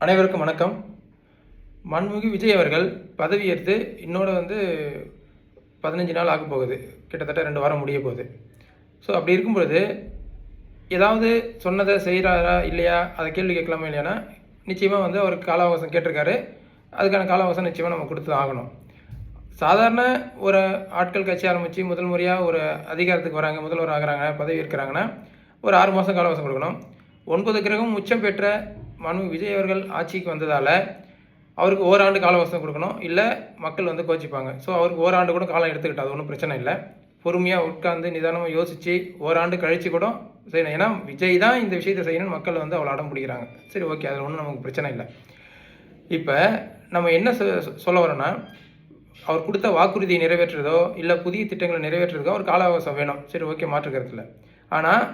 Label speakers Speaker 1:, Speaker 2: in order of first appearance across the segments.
Speaker 1: அனைவருக்கும் வணக்கம். மாண்புமிகு விஜய் அவர்கள் பதவியேற்று இன்னோட 15 நாள் ஆக போகுது. கிட்டத்தட்ட 2 வாரம் முடிய போகுது. ஸோ அப்படி இருக்கும் பொழுது ஏதாவது சொன்னதை செய்கிறாரா இல்லையா, அதை கேள்வி கேட்கலாமா இல்லையானா, நிச்சயமாக அவருக்கு கால அவகாசம் கேட்டிருக்காரு. அதுக்கான கால அவகாசம் நிச்சயமாக நம்ம கொடுத்து தான் ஆகணும். சாதாரண ஒரு ஆட்கள் கட்சி ஆரம்பித்து முதல் முறையாக ஒரு அதிகாரத்துக்கு வராங்க, முதல்வர் ஆகிறாங்க, பதவி இருக்கிறாங்கன்னா ஒரு 6 மாதம் கால அவகாசம் கொடுக்கணும். 9 கிரகம் உச்சம் பெற்ற மாண்புமிகு விஜய் அவர்கள் ஆட்சிக்கு வந்ததால் அவருக்கு ஓராண்டு கால அவகாசம் கொடுக்கணும். இல்லை மக்கள் கோச்சிப்பாங்க. ஸோ அவருக்கு ஓராண்டு கூட காலம் எடுத்துக்கிட்டால் அது ஒன்றும் பிரச்சனை இல்லை. பொறுமையாக உட்காந்து நிதானமாக யோசித்து ஓராண்டு கழித்து கூட செய்யணும். ஏன்னா விஜய் தான் இந்த விஷயத்தை செய்யணும்னு மக்கள் அவ்வளோ அடம் பிடிக்கிறாங்க. சரி, ஓகே, அதில் ஒன்றும் நமக்கு பிரச்சனை இல்லை. இப்போ நம்ம என்ன சொல்ல வரோன்னா, அவர் கொடுத்த வாக்குறுதியை நிறைவேற்றுறதோ இல்லை புதிய திட்டங்களை நிறைவேற்றுறதோ ஒரு கால அவகாசம் வேணும். சரி, ஓகே, மாற்றுக்கிறதுல. ஆனால்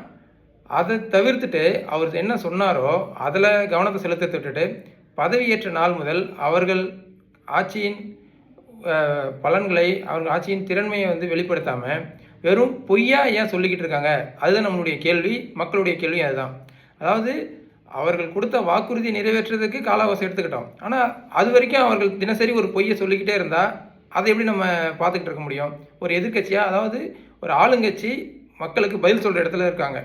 Speaker 1: அதை தவிர்த்துட்டு அவர் என்ன சொன்னாரோ அதில் கவனத்தை செலுத்த விட்டுட்டு பதவியேற்ற நாள் முதல் அவர்கள் ஆட்சியின் பலன்களை, அவர்கள் ஆட்சியின் திறன்மையை வெளிப்படுத்தாமல் வெறும் பொய்யா ஏன் சொல்லிக்கிட்டு இருக்காங்க? அதுதான் நம்மளுடைய கேள்வி, மக்களுடைய கேள்வி அதுதான். அதாவது அவர்கள் கொடுத்த வாக்குறுதி நிறைவேற்றுறதுக்கு கால அவகாசம் எடுத்துக்கிட்டோம். ஆனால் அது வரைக்கும் அவர்கள் தினசரி ஒரு பொய்யை சொல்லிக்கிட்டே இருந்தால் அதை எப்படி நம்ம பார்த்துக்கிட்டு இருக்க முடியும்? ஒரு எதிர்கட்சியாக, அதாவது ஒரு ஆளுங்கட்சி மக்களுக்கு பதில் சொல்கிற இடத்துல இருக்காங்க.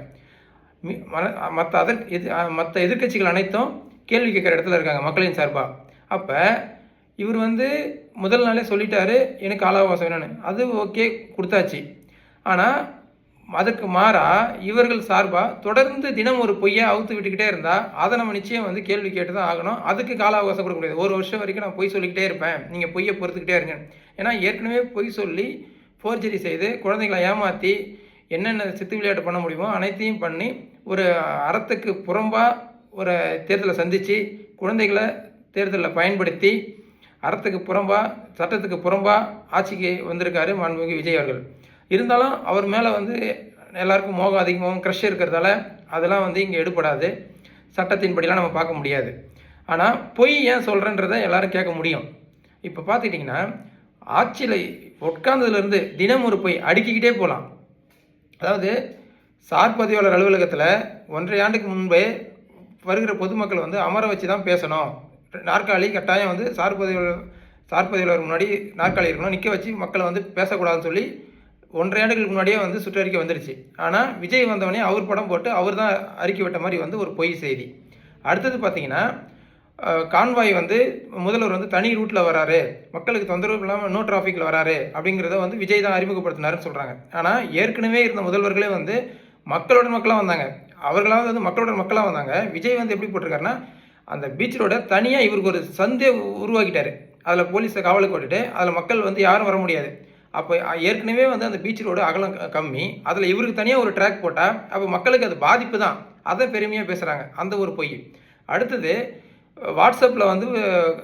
Speaker 1: மற்ற எதிர்கட்சிகள் அனைத்தும் கேள்வி கேட்குற இடத்துல இருக்காங்க மக்களின் சார்பாக. அப்போ இவர் முதல் நாளே சொல்லிட்டாரு எனக்கு கால அவகாசம் வேணும்னு. அது ஓகே, கொடுத்தாச்சு. ஆனால் அதற்கு மாறாக இவர்கள் சார்பாக தொடர்ந்து தினம் ஒரு பொய்யை அவுத்து விட்டுக்கிட்டே இருந்தால் அதை நம்ம நிச்சயம் கேள்வி கேட்டு தான் ஆகணும். அதுக்கு கால அவகாசம் கொடுக்க முடியாது. 1 வருஷம் வரைக்கும் நான் பொய் சொல்லிக்கிட்டே இருப்பேன், நீங்கள் பொய்யை பொறுத்துக்கிட்டே இருங்க. ஏன்னா ஏற்கனவே பொய் சொல்லி ஃபோர்ஜரி செய்து குழந்தைங்களை ஏமாற்றி என்னென்ன சித்து விளையாட்டு பண்ண முடியுமோ அனைத்தையும் பண்ணி ஒரு அறத்துக்கு புறம்பாக ஒரு தேர்தலை சந்தித்து குழந்தைகளை தேர்தலில் பயன்படுத்தி அறத்துக்கு புறம்பாக, சட்டத்துக்கு புறம்பாக ஆட்சிக்கு வந்திருக்காரு மாண்புமிகு விஜய் அவர்கள். இருந்தாலும் அவர் மேலே எல்லாருக்கும் மோகம் அதிகமாகவும் க்ரஷ் இருக்கிறதால அதெல்லாம் இங்கே எடுபடாது. சட்டத்தின்படிலாம் நம்ம பார்க்க முடியாது. ஆனால் பொய் ஏன் சொல்கிறேன்றதை எல்லோரும் கேட்க முடியும். இப்போ பார்த்துக்கிட்டிங்கன்னா ஆட்சியில் உட்கார்ந்ததுலேருந்து தினம் ஒரு பொய் அடுக்கிக்கிட்டே போகலாம். அதாவது சார் பதிவாளர் அலுவலகத்தில் 1.5 ஆண்டுக்கு முன்பே வருகிற பொதுமக்கள் அமர வச்சு தான் பேசணும். நாற்காலி கட்டாயம் சார் பதிவாளர் முன்னாடி நாற்காலி இருக்கணும், நிற்க வச்சு மக்களை பேசக்கூடாதுன்னு சொல்லி 1.5 ஆண்டுகளுக்கு முன்னாடியே சுற்றறிக்கை வந்துடுச்சு. ஆனால் விஜய் வந்தவனே அவர் படம் போட்டு அவர் தான் அறிக்கை விட்ட மாதிரி ஒரு பொய் செய்தி. அடுத்தது பார்த்திங்கன்னா, கான்வாய் முதல்வர் தனி ரூட்டில் வராரு, மக்களுக்கு தொந்தரவு இல்லாமல் நோ டிராஃபிக்கில் வராரு அப்படிங்கிறத விஜய் தான் அறிமுகப்படுத்தினாருன்னு சொல்கிறாங்க. ஆனால் ஏற்கனவே இருந்த முதல்வர்களே மக்களோட மக்களாக வந்தாங்க. அவர்களாவது மக்களோட மக்களாக வந்தாங்க. விஜய் எப்படி போட்டிருக்காருன்னா, அந்த பீச் ரோட தனியாக இவருக்கு ஒரு சந்தே உருவாக்கிட்டார். அதில் போலீஸை காவலுக்கு விட்டுட்டு அதில் மக்கள் யாரும் வர முடியாது. அப்போ ஏற்கனவே அந்த பீச் ரோடு அகலம் கம்மி, அதில் இவருக்கு தனியாக ஒரு ட்ராக் போட்டால் அப்போ மக்களுக்கு அது பாதிப்பு தான். அதை பெருமையாக பேசுகிறாங்க, அந்த ஒரு பொய். அடுத்தது வாட்ஸ்அப்பில்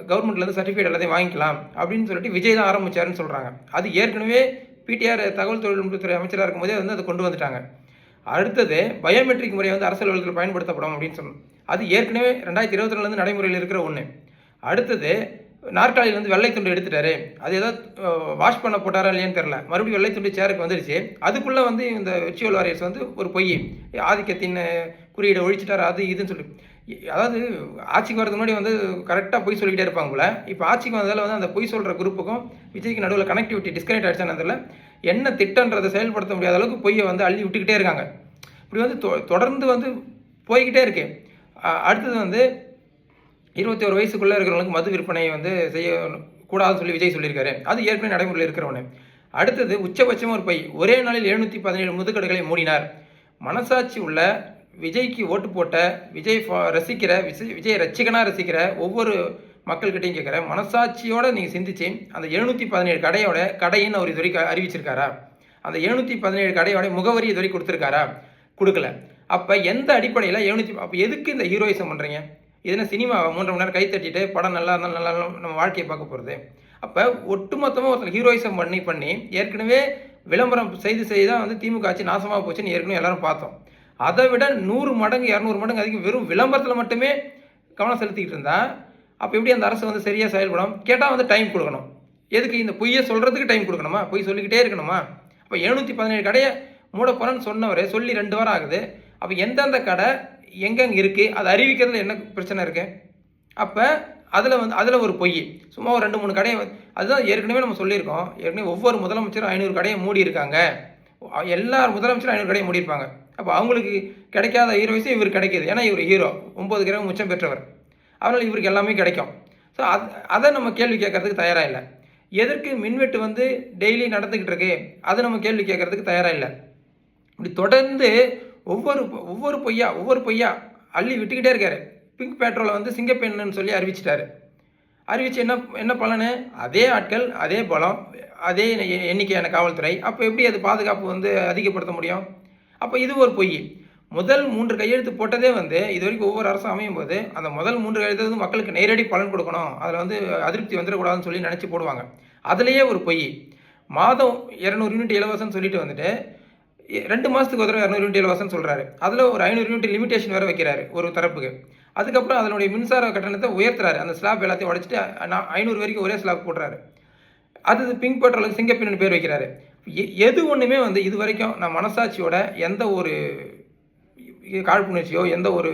Speaker 1: கவர்மெண்ட்லேருந்து சர்டிஃபிகேட் எல்லாத்தையும் வாங்கிக்கலாம் அப்படின்னு சொல்லிட்டு விஜய் தான் ஆரம்பித்தாருன்னு சொல்கிறாங்க. அது ஏற்கனவே பிடிஆர் தகவல் தொழில்நுட்பத்துறை அமைச்சராக இருக்கும்போதே அதை கொண்டு வந்துட்டாங்க. அடுத்தது பயோமெட்ரிக் முறையை அரசியல் அலுவலகத்தில் பயன்படுத்தப்படும் அப்படின்னு சொன்னோம். அது ஏற்கனவே 2022 நடைமுறையில் இருக்கிற ஒன்று. அடுத்தது நாற்காலியில் வெள்ளை துண்டு எடுத்துட்டாரு, அது ஏதாவது வாஷ் பண்ண போட்டாரா இல்லையான்னு தெரில, மறுபடியும் வெள்ளை துண்டு சேருக்கு வந்துடுச்சு. அதுக்குள்ளே இந்த விர்ச்சுவல் வாரியர்ஸ் ஒரு பொய், ஆதிக்கத்தின் குறியீடை ஒழிச்சிட்டார் அது இதுன்னு சொல்லி. அதாவது ஆட்சிக்கு வரதுக்கு முன்னாடி கரெக்டாக பொய் சொல்லிக்கிட்டே இருப்பாங்க போல. இப்போ ஆட்சிக்கு வந்ததால் அந்த பொய் சொல்கிற குரூப்புக்கும் விஜய்க்கு நடுவில் கனெக்டிவிட்டி டிஸ்கனெக்ட் ஆகிடுச்சான்னு தெரியல. என்ன திட்டன்றதை செயல்படுத்த முடியாத அளவுக்கு பொய்யை அள்ளி விட்டுக்கிட்டே இருக்காங்க. இப்படி தொடர்ந்து போய்கிட்டே இருக்கு. அடுத்தது 21 வயசுக்குள்ளே இருக்கிறவங்களுக்கு மது விற்பனை செய்யக்கூடாதுன்னு சொல்லி விஜய் சொல்லியிருக்காரு. அது ஏற்கனவே நடைமுறையில் இருக்கிறவனு. அடுத்தது உச்சபட்சமாக ஒரு பொய், ஒரே நாளில் 717 முதுக்கடைகளை மூடினார். மனசாட்சி உள்ள விஜய்க்கு ஓட்டு போட்ட, விஜய் ரசிக்கிற, விஜய் ரசிகனாக ரசிக்கிற ஒவ்வொரு மக்கள்கிட்டையும் கேட்குற, மனசாட்சியோடு நீங்கள் சிந்திச்சு அந்த 717 கடைன்னு அவர் இது வரைக்கும் அறிவிச்சிருக்காரா? அந்த 717 கடையோட முகவரி இது வரைக்கும் கொடுத்துருக்காரா? கொடுக்கல. அப்போ எந்த அடிப்படையில் அப்போ எதுக்கு இந்த ஹீரோயிசம் பண்ணுறீங்க? இதுனா சினிமா 3 மணி நேரம் கை தட்டிட்டு படம் நல்லா இருந்தாலும் நல்லா நம்ம வாழ்க்கையை பார்க்க போகிறது. அப்போ ஒட்டுமொத்தமாக ஒருத்தர் ஹீரோயிசம் பண்ணி ஏற்கனவே விளம்பரம் செய்து தான் திமுக ஆட்சி நாசமாக போச்சுன்னு ஏற்கனவே எல்லாரும் பார்த்தோம். அதை விட 100 மடங்கு 200 மடங்கு அதிகம் வெறும் விளம்பரத்தில் மட்டுமே கவனம் செலுத்திக்கிட்டு இருந்தால் அப்போ எப்படி அந்த அரசு சரியாக செயல்படும்? கேட்டால் டைம் கொடுக்கணும். எதுக்கு இந்த பொய்யை சொல்கிறதுக்கு டைம் கொடுக்கணுமா? பொய் சொல்லிக்கிட்டே இருக்கணுமா? அப்போ 717 கடையை மூட போகிறேன்னு சொன்னவர் சொல்லி 2 வாரம் ஆகுது. அப்போ எந்தெந்த கடை எங்கெங்கே இருக்குது அதை அறிவிக்கிறதுல என்ன பிரச்சனை இருக்குது? அப்போ அதில் ஒரு பொய். சும்மா ஒரு 2, 3 கடையை அதுதான் ஏற்கனவே நம்ம சொல்லியிருக்கோம். ஏற்கனவே ஒவ்வொரு முதலமைச்சரும் 500 கடையை மூடியிருக்காங்க. எல்லார் முதலமைச்சரும் 500 கடையை மூடியிருப்பாங்க. அப்போ அவங்களுக்கு கிடைக்காத ஹீரோயிஸும் இவர் கிடைக்கிது. ஏன்னா இவர் ஹீரோ 9 கிரகம் உச்சம் பெற்றவர். அதனால் இவருக்கு எல்லாமே கிடைக்கும். ஸோ அதை நம்ம கேள்வி கேட்கறதுக்கு தயாராக இல்லை. எதற்கு மின்வெட்டு வந்து டெய்லி நடந்துக்கிட்டு இருக்கு, அதை நம்ம கேள்வி கேட்கறதுக்கு தயாராக இல்லை. இப்படி தொடர்ந்து ஒவ்வொரு பொய்யா அள்ளி விட்டுக்கிட்டே இருக்காரு. பிங்க் பெட்ரோலை வந்து சிங்கப்பெண்ணுன்னு சொல்லி அறிவிச்சிட்டாரு. அறிவிச்சு என்ன பலனு? அதே ஆட்கள், அதே பலம், அதே எண்ணிக்கையான காவல்துறை. அப்போ எப்படி அது பாதுகாப்பு வந்து அதிகப்படுத்த முடியும்? அப்போ இது ஒரு பொய். முதல் 3 கையெழுத்து போட்டதே வந்து இது வரைக்கும் ஒவ்வொரு அரசும் அமையும் போது அந்த முதல் 3 கையெழுத்து வந்து மக்களுக்கு நேரடி பலன் கொடுக்கணும், அதில் வந்து அதிருப்தி வந்துடக்கூடாதுன்னு சொல்லி நினச்சி போடுவாங்க. அதுலேயே ஒரு பொய். மாதம் 200 யூனிட் இலவசம்னு சொல்லிட்டு வந்துட்டு 2 மாதத்துக்கு ஒரு தடவை 200 யூனிட் இலவசம்னு சொல்கிறாரு. அதில் ஒரு 500 யூனிட் லிமிடேஷன் வேறு வைக்கிறாரு ஒரு தரப்புக்கு. அதுக்கப்புறம் அதனுடைய மின்சார கட்டணத்தை உயர்த்துறாரு. அந்த ஸ்லாப் எல்லாத்தையும் உடைச்சிட்டு 500 வரைக்கும் ஒரே ஸ்லாப் போடுறாரு. அது பிங்க் பெட்ரோலுக்கு சிங்கப்பெண்ணுன்னு பேர் வைக்கிறாரு. எது ஒன்றுமே வந்து இது வரைக்கும் நான் மனசாட்சியோட எந்த ஒரு காழ்ப்புணர்ச்சியோ எந்த ஒரு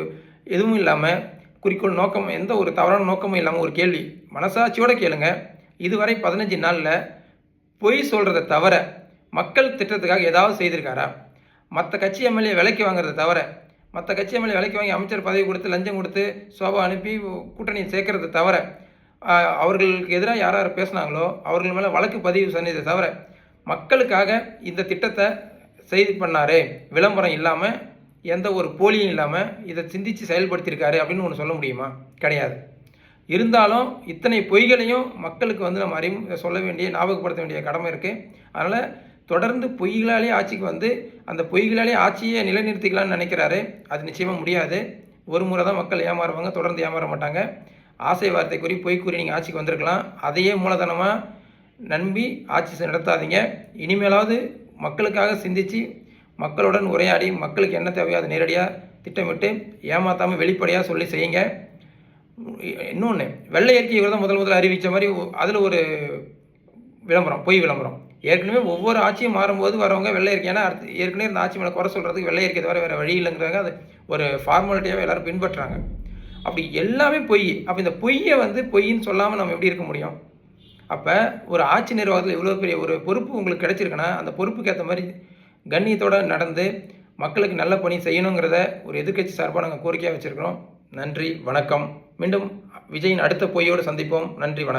Speaker 1: எதுவும் இல்லாமல் குறிக்கோள் நோக்கம் எந்த ஒரு தவறான நோக்கமும் இல்லாமல் ஒரு கேள்வி மனசாட்சியோடு கேளுங்க. இதுவரை 15 நாளில் பொய் சொல்கிறத தவிர மக்கள் திட்டத்துக்காக ஏதாவது செய்திருக்காரா? மற்ற கட்சி எம்எல்ஏ விலைக்கு வாங்குறத தவிர மற்ற கட்சி எம்எல்ஏ விலைக்கு வாங்கி அமைச்சர் பதவி கொடுத்து லஞ்சம் கொடுத்து சோபா அனுப்பி கூட்டணியை சேர்க்கறத தவிர அவர்களுக்கு எதிராக யார் பேசுனாங்களோ அவர்கள் மேலே வழக்கு பதிவு செஞ்சதை தவிர மக்களுக்காக இந்த திட்டத்தை செய்து பண்ணார், விளம்பரம் இல்லாமல் எந்த ஒரு போலியும் இல்லாமல் இதை சிந்தித்து செயல்படுத்தியிருக்காரு அப்படின்னு ஒன்று சொல்ல முடியுமா? கிடையாது. இருந்தாலும் இத்தனை பொய்களையும் மக்களுக்கு வந்து நம்ம சொல்ல வேண்டிய ஞாபகப்படுத்த வேண்டிய கடமை இருக்குது. அதனால் தொடர்ந்து பொய்களாலே ஆட்சிக்கு வந்து அந்த பொய்களாலே ஆட்சியை நிலைநிறுத்திக்கலாம்னு நினைக்கிறாரு. அது நிச்சயமாக முடியாது. ஒரு முறை தான் மக்கள் ஏமாறுவாங்க, தொடர்ந்து ஏமாற மாட்டாங்க. ஆசை வார்த்தை கூறி பொய் கூறி நீங்கள் ஆட்சிக்கு வந்திருக்கலாம். அதையே மூலதனமாக நம்பி ஆட்சி நடத்தாதீங்க. இனிமேலாவது மக்களுக்காக சிந்தித்து மக்களுடன் உரையாடி மக்களுக்கு என்ன தேவையோ அதை நேரடியாக திட்டமிட்டு ஏமாற்றாமல் வெளிப்படையாக சொல்லி செய்யுங்க. இன்னொன்று, வெள்ளை அறிக்கை இவர் தான் முதல் அறிவித்த மாதிரி அதில் ஒரு விளம்பரம், பொய் விளம்பரம். ஏற்கனவே ஒவ்வொரு ஆட்சியும் மாறும்போது வரவங்க வெள்ளை அறிக்கை, ஏன்னா ஏற்கனவே இந்த ஆட்சி மேலே குறை சொல்கிறதுக்கு வெள்ளை அறிக்கை தவிர வேறு வழி இல்லைங்கிறாங்க. அது ஒரு ஃபார்மாலிட்டியாகவே எல்லோரும் பின்பற்றுறாங்க. அப்படி எல்லாமே பொய். அப்போ இந்த பொய்யை வந்து பொய்ன்னு சொல்லாமல் நம்ம எப்படி இருக்க முடியும்? அப்போ ஒரு ஆட்சி நிர்வாகத்தில் இவ்வளோ பெரிய ஒரு பொறுப்பு உங்களுக்கு கிடைச்சிருக்குன்னா அந்த பொறுப்புக்கு ஏற்ற மாதிரி கண்ணியத்தோடு நடந்து மக்களுக்கு நல்ல பணி செய்யணுங்கிறத ஒரு எதிர்க்கட்சி சார்பாக நாங்கள் கோரிக்கையாக வச்சுருக்கிறோம். நன்றி, வணக்கம். மீண்டும் விஜயின் அடுத்த பொய்யோடு சந்திப்போம். நன்றி, வணக்கம்.